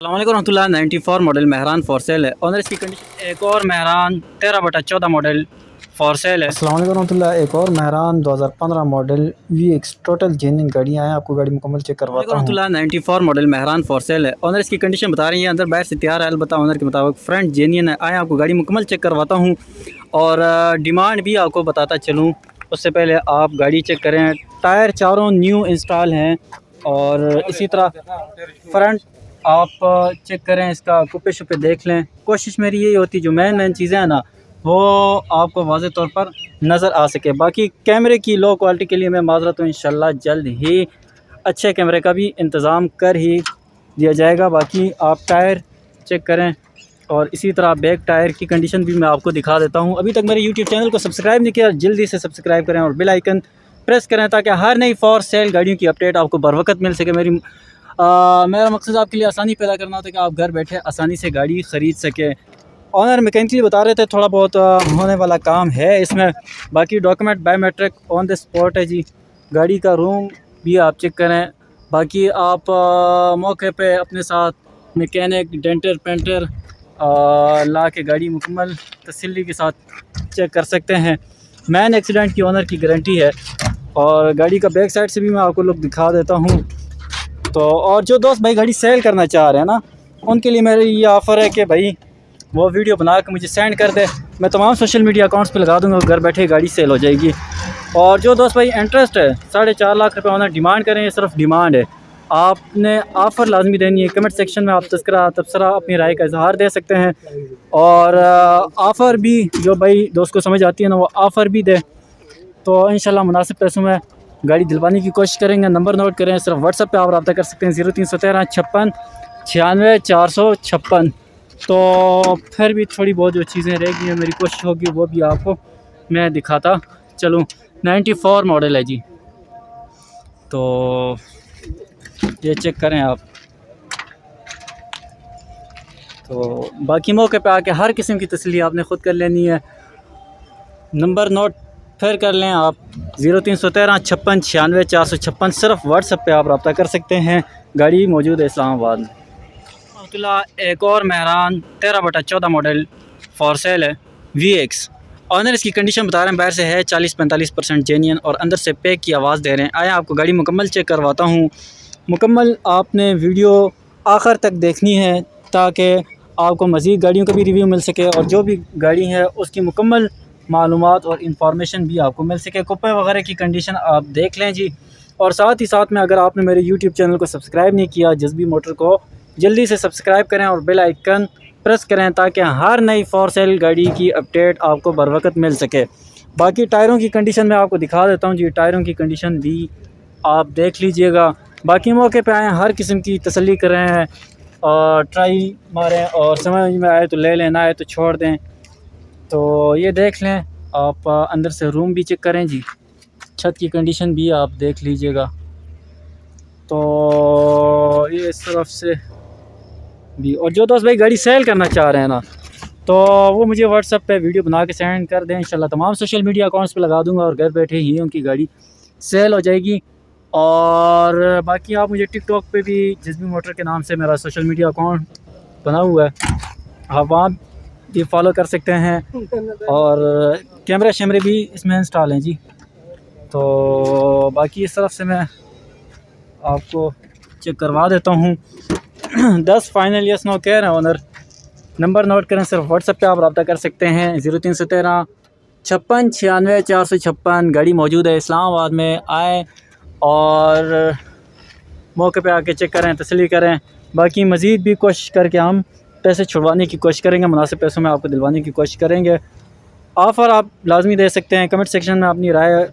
अस्सलाम वालेकुम रहमतुल्लाह। 94 मॉडल मेहरान फॉर सेल है। ऑनर इसकी कंडीशन एक और मेहरान 13/14 मॉडल फॉर सेल है। अस्सलाम वालेकुम रहमतुल्लाह। एक और Mehran 2015 model VX total genuine गाड़ियाँ हैं। आपको गाड़ी मुकम्मल चेक करवाता हूँ। 94 मॉडल मेहरान फॉर सेल है। ऑनर इसकी कंडीशन बता रही है, अंदर बाहर से तैयार है। अलबत्ता ऑनर के मुताबिक फ्रंट जेन्युइन है। आए आपको गाड़ी मुकम्मल चेक करवाता हूँ और डिमांड भी आपको बताता चलूँ। उससे पहले आप गाड़ी चेक करें। टायर चारों न्यू इंस्टॉल हैं और इसी तरह फ्रंट आप चेक करें, इसका कुप्पे शुप्पे देख लें। कोशिश मेरी यही होती जो मेन चीज़ें हैं ना, वो आपको वाज़े तौर पर नज़र आ सके। बाकी कैमरे की लो क्वालिटी के लिए मैं माज़रत हूँ। इंशाल्लाह जल्द ही अच्छे कैमरे का भी इंतज़ाम कर ही दिया जाएगा। बाकी आप टायर चेक करें और इसी तरह बैक टायर की कंडीशन भी मैं आपको दिखा देता हूँ। अभी तक मेरे यूट्यूब चैनल को सब्सक्राइब नहीं किया, जल्दी से सब्सक्राइब करें और बेल आइकन प्रेस करें ताकि हर नई फॉर सेल गाड़ियों की अपडेट आपको बर वक्त मिल सके। मेरा मकसद आपके लिए आसानी पैदा करना होता है कि आप घर बैठे आसानी से गाड़ी ख़रीद सकें। ऑनर मैकेनिकली बता रहे थे थोड़ा बहुत होने वाला काम है इसमें। बाकी document biometric on the spot है जी। गाड़ी का रूम भी आप चेक करें। बाकी आप मौके पे अपने साथ मैकेनिक डेंटर पेंटर ला के गाड़ी मुकम्मल तसल्ली के साथ चेक कर सकते हैं। मैन एक्सीडेंट की ऑनर की गारंटी है और गाड़ी का बैक साइड से भी मैं आपको लोग दिखा देता हूँ। तो और जो दोस्त भाई गाड़ी सेल करना चाह रहे हैं ना, उनके लिए मेरी ये ऑफ़र है कि भाई वो वीडियो बना के मुझे सेंड कर दे। मैं तमाम सोशल मीडिया अकाउंट्स पे लगा दूंगा, घर बैठे गाड़ी सेल हो जाएगी। और जो दोस्त भाई इंटरेस्ट है 4.5 लाख रुपए ऑनर डिमांड करें, ये सिर्फ डिमांड है। आपने ऑफ़र लाजमी देनी है। कमेंट सेक्शन में आप तबसरा अपनी राय का इजहार दे सकते हैं और ऑफ़र भी जो भाई दोस्त को समझ आती है ना, वो ऑफ़र भी दे तो इंशाल्लाह मुनासिब पैसों में गाड़ी दिलवाने की कोशिश करेंगे। नंबर नोट करें, सिर्फ व्हाट्सएप पे आप रब्ता कर सकते हैं 0313 56 96 456। तो फिर भी थोड़ी बहुत जो चीज़ें रह गई हैं, मेरी कोशिश होगी वो भी आपको मैं दिखाता चलूँ। 94 मॉडल है जी। तो ये चेक करें आप। तो बाकी मौके पे आके हर किस्म की तसल्ली आपने ख़ुद कर लेनी है। नंबर नोट फिर कर लें आप 0313 56 96 456। सिर्फ व्हाट्सएप पे आप रब्ता कर सकते हैं। गाड़ी मौजूद है इस्लामाबाद में। एक और मेहरान 13/14 मॉडल फॉर सेल है VX। ऑनर इसकी कंडीशन बता रहे हैं, बाहर से है 40-45% जेन्युइन और अंदर से पैक की आवाज़ दे रहे हैं। आया आपको गाड़ी मुकम्मल चेक करवाता हूँ। मुकम्मल आपने वीडियो आखिर तक देखनी है ताकि आपको मज़ीद गाड़ियों का भी रिव्यू मिल सके और जो भी गाड़ी है उसकी मुकम्मल मालूमात और इंफॉर्मेशन भी आपको मिल सके। कुप्पे वगैरह की कंडीशन आप देख लें जी। और साथ ही साथ में अगर आपने मेरे यूट्यूब चैनल को सब्सक्राइब नहीं किया जज़्बी मोटर को, जल्दी से सब्सक्राइब करें और बेल आइकन प्रेस करें ताकि हर नई फॉर सेल गाड़ी की अपडेट आपको बर वक्त मिल सके। बाकी टायरों की कंडीशन मैं आपको दिखा देता हूँ जी। टायरों की कंडीशन भी आप देख लीजिएगा। बाकी मौके पे आएँ, हर किस्म की तसल्ली करें और ट्राई मारें और समझ में आए तो ले लें, ना आए तो छोड़ दें। तो ये देख लें आप। अंदर से रूम भी चेक करें जी। छत की कंडीशन भी आप देख लीजिएगा। तो ये इस तरफ से भी। और जो दोस्त भाई गाड़ी सेल करना चाह रहे हैं ना, तो वो मुझे व्हाट्सएप पे वीडियो बना के सेंड कर दें। इंशाल्लाह तमाम सोशल मीडिया अकाउंट्स पे लगा दूंगा और घर बैठे ही उनकी गाड़ी सेल हो जाएगी। और बाकी आप मुझे टिकटॉक पे भी जज़्बी मोटर के नाम से मेरा सोशल मीडिया अकाउंट बना हुआ है, आप वहाँ भी फॉलो कर सकते हैं। और कैमरा शैमरे भी इसमें इंस्टॉल हैं जी। तो बाकी इस तरफ से मैं आपको चेक करवा देता हूँ। 10 फाइनल यस नो कह रहे हैं ऑनर। नंबर नोट करें, सिर्फ व्हाट्सएप पे आप रब्ता कर सकते हैं 0313 56 96 456। गाड़ी मौजूद है इस्लामाबाद में। आए और मौके पे आके चेक करें, तसल्ली करें। बाकी मज़ीद भी कोशिश करके हम पैसे छुड़वाने की कोशिश करेंगे, मुनासिब पैसों में आपको दिलवाने की कोशिश करेंगे। ऑफ़र आप लाजमी दे सकते हैं। कमेंट सेक्शन में अपनी राय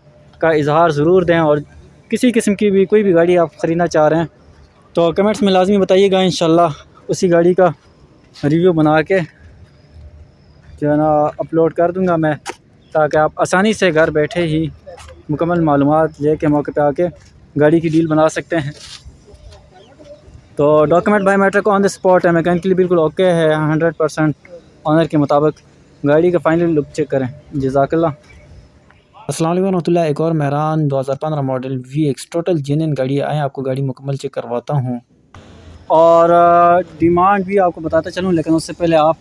का इजहार ज़रूर दें और किसी किस्म की भी कोई भी गाड़ी आप ख़रीदना चाह रहे हैं तो कमेंट्स में लाजमी बताइएगा। इंशाल्लाह उसी गाड़ी का रिव्यू बना के जो है ना अपलोड कर दूंगा मैं, ताकि आप आसानी से घर बैठे ही मुकम्मल मालूमात लेके मौके पे आके गाड़ी की डील बना सकते हैं। तो document biometric on the spot है, मैकेनिकली बिल्कुल ओके है 100% ऑनर के मुताबिक। गाड़ी का फाइनल लुक चेक करें। जज़ाकल्लाह। अस्सलाम वालेकुम रहमतुल्लाह। एक और Mehran 2015 model VX total genuine गाड़ी। आए आपको गाड़ी मुकम्मल चेक करवाता हूँ। और डिमांड भी आपको बताता चलूँ, लेकिन उससे पहले आप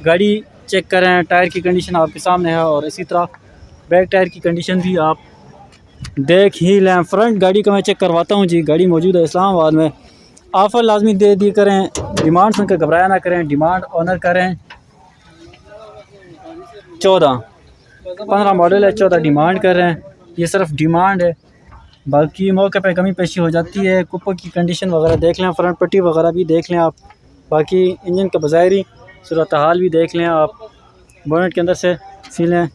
गाड़ी चेक करें। टायर की कंडीशन आपके सामने है और इसी तरह बैक टायर की कंडीशन भी आप देख ही लें। फ्रंट गाड़ी का मैं चेक करवाता हूँ जी। गाड़ी मौजूद है इस्लामाबाद में। ऑफ़र लाजमी दे दी करें, डिमांड सुनकर घबराया ना करें। डिमांड ऑनर करें। 15 मॉडल है, 14 डिमांड कर रहे हैं। ये सिर्फ डिमांड है, बाकी मौके पे कमी पेशी हो जाती है। कुप्पो की कंडीशन वगैरह देख लें, फ्रंट पट्टी वगैरह भी देख लें आप। बाकी इंजन का बज़ाहिरी सूरत हाल भी देख लें आप। बोनेट के अंदर से सीलें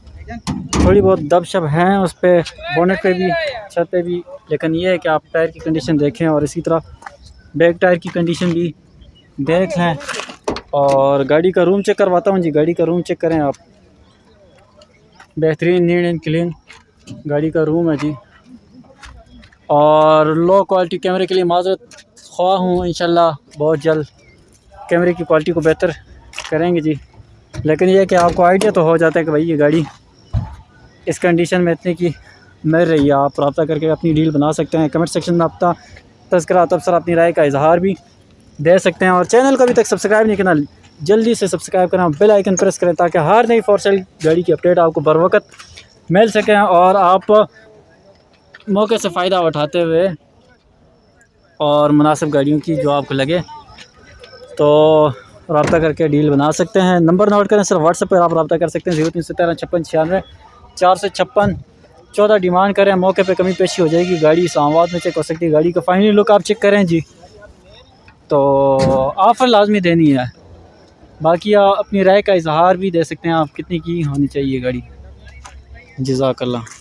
थोड़ी बहुत दबशब हैं उस पर, बोनेट पे भी, छत पे भी, लेकिन ये है कि आप टायर की कंडीशन देखें और इसी तरह बैक टायर की कंडीशन भी देख लें। और गाड़ी का रूम चेक करवाता हूँ जी। गाड़ी का रूम चेक करें आप। बेहतरीन नीट एंड क्लीन गाड़ी का रूम है जी। और लो क्वालिटी कैमरे के लिए माज़रत ख्वाह हूँ। इंशाल्लाह बहुत जल्द कैमरे की क्वालिटी को बेहतर करेंगे जी। लेकिन यह कि आपको आइडिया तो हो जाता है कि भाई ये गाड़ी इस कंडीशन में इतने की मिल रही है। आप रब्ता करके अपनी डील बना सकते हैं। कमेंट सेक्शन में अपना तज़किरा तबसरा अपनी राय का इजहार भी दे सकते हैं। और चैनल को अभी तक सब्सक्राइब नहीं करना, जल्दी से सब्सक्राइब करें, बेल आइकन प्रेस करें ताकि हर नई फॉर सेल गाड़ी की अपडेट आपको बर वक्त मिल सकें और आप मौके से फ़ायदा उठाते हुए और मुनासिब गाड़ियों की जो आपको लगे तो रब्ता करके डील बना सकते हैं। नंबर नोट करें, सिर्फ व्हाट्सएप पर आप रब्ता कर सकते हैं। 0313 56 96 456। 14 डिमांड करें, मौके पे कमी पेशी हो जाएगी। गाड़ी इस्लामाबाद में चेक हो सकती है। गाड़ी का फाइनली लुक आप चेक करें जी, तो ऑफ़र लाजमी देनी है। बाकी आप अपनी राय का इजहार भी दे सकते हैं आप कितने की होनी चाहिए गाड़ी। जज़ाकल्लाह।